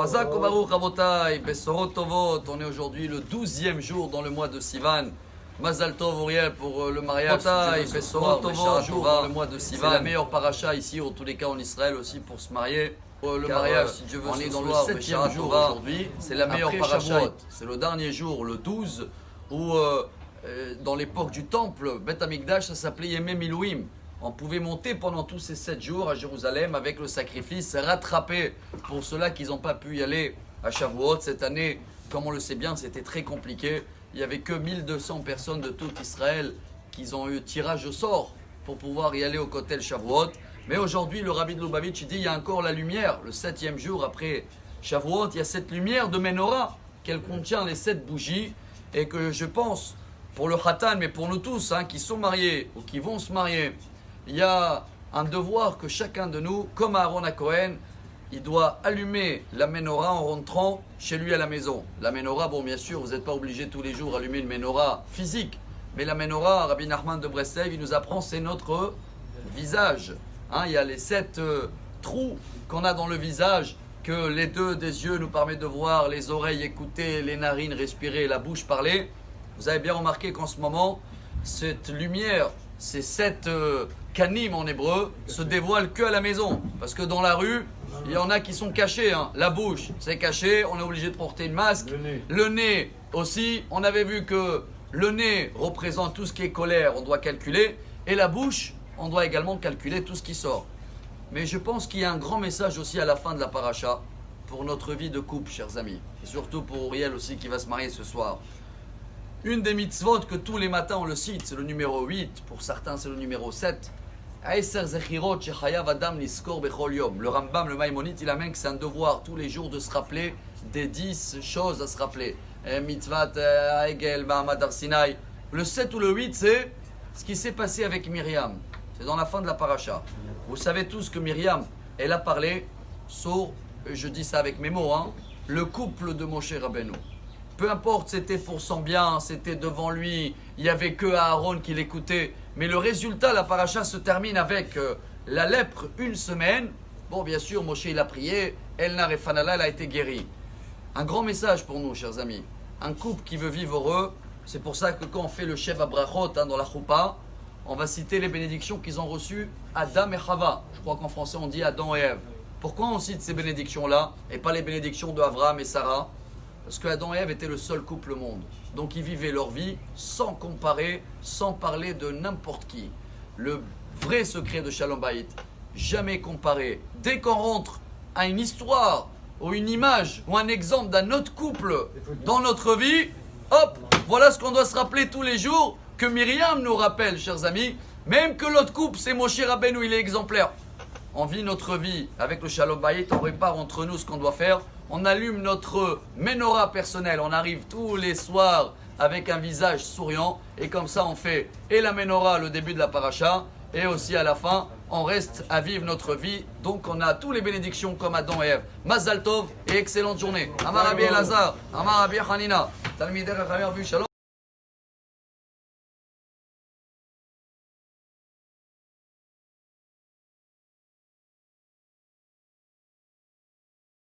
Chazak Baruch Rabotai, Besorot Tovot. On est aujourd'hui le 12e jour dans le mois de Sivan. Mazal Tov Uriel pour le mariage. Besorot Tovot, jour dans le mois de Sivan. C'est la meilleure paracha ici, en tous les cas en Israël aussi, pour se marier. Le mariage, si Dieu veut, on est dans le 7e jour aujourd'hui. C'est la meilleure paracha. C'est le dernier jour, le 12, où dans l'époque du temple, Beth Amikdash, ça s'appelait Yemé Milouim. On pouvait monter pendant tous ces 7 jours à Jérusalem avec le sacrifice, rattraper pour ceux-là qui n'ont pas pu y aller à Shavuot. Cette année, comme on le sait bien, c'était très compliqué. Il n'y avait que 1200 personnes de tout Israël qui ont eu tirage au sort pour pouvoir y aller au Kotel Shavuot. Mais aujourd'hui, le Rabbi de Lubavitch dit il y a encore la lumière. Le 7e jour après Shavuot, il y a cette lumière de Menorah qu'elle contient les 7 bougies et que je pense, pour le Khatan, mais pour nous tous qui sont mariés ou qui vont se marier, il y a un devoir que chacun de nous, comme Aaron à Cohen, il doit allumer la menorah en rentrant chez lui à la maison. La menorah, bon bien sûr, vous n'êtes pas obligé tous les jours d'allumer une menorah physique, mais la menorah, Rabbi Nachman de Breslev, il nous apprend, c'est notre visage. Il y a les 7 trous qu'on a dans le visage, que les 2 des yeux nous permettent de voir, les oreilles écouter, les narines respirer, la bouche parler. Vous avez bien remarqué qu'en ce moment, cette lumière, ces 7 kanim en hébreu, se dévoilent que à la maison. Parce que dans la rue, il y en a qui sont cachés. La bouche, c'est caché, on est obligé de porter une masque. Le nez aussi, on avait vu que le nez représente tout ce qui est colère, on doit calculer. Et la bouche, on doit également calculer tout ce qui sort. Mais je pense qu'il y a un grand message aussi à la fin de la paracha pour notre vie de couple, chers amis. Et surtout pour Uriel aussi qui va se marier ce soir. Une des mitzvot que tous les matins on le cite, c'est le numéro 8, pour certains c'est le numéro 7. Le Rambam, le Maïmonide, il amène que c'est un devoir tous les jours de se rappeler des 10 choses à se rappeler. Mitzvat, Egel, Mahamad Arsinaï. Le 7 ou le 8, c'est ce qui s'est passé avec Myriam. C'est dans la fin de la paracha. Vous savez tous que Myriam, elle a parlé sur, je dis ça avec mes mots, le couple de Moshe Rabbeinu. Peu importe, c'était pour son bien, c'était devant lui, il n'y avait que Aaron qui l'écoutait. Mais le résultat, la paracha se termine avec la lèpre une semaine. Bon, bien sûr, Moshe il a prié, Elnar et Fanala, elle a été guérie. Un grand message pour nous, chers amis. Un couple qui veut vivre heureux, c'est pour ça que quand on fait le Sheva Brachot dans la Choupa, on va citer les bénédictions qu'ils ont reçues Adam et Chava. Je crois qu'en français on dit Adam et Ève. Pourquoi on cite ces bénédictions-là et pas les bénédictions de Abraham et Sarah? Parce que Adam et Ève étaient le seul couple au monde. Donc ils vivaient leur vie sans comparer, sans parler de n'importe qui. Le vrai secret de Shalom Bayit, jamais comparer. Dès qu'on rentre à une histoire ou une image ou un exemple d'un autre couple dans notre vie, hop, voilà ce qu'on doit se rappeler tous les jours, que Myriam nous rappelle, chers amis, même que l'autre couple, c'est Moshe Rabbeinu, il est exemplaire. On vit notre vie avec le Shalom Bayit, on répare entre nous ce qu'on doit faire. On allume notre menorah personnelle. On arrive tous les soirs avec un visage souriant. Et comme ça, on fait et la menorah, le début de la paracha, et aussi à la fin, on reste à vivre notre vie. Donc, on a tous les bénédictions comme Adam et Ève. Mazal Tov et excellente journée. Amar Rabbi Elazar, Amar Rabbi Hanina. Talmidei Chachamim Shalom.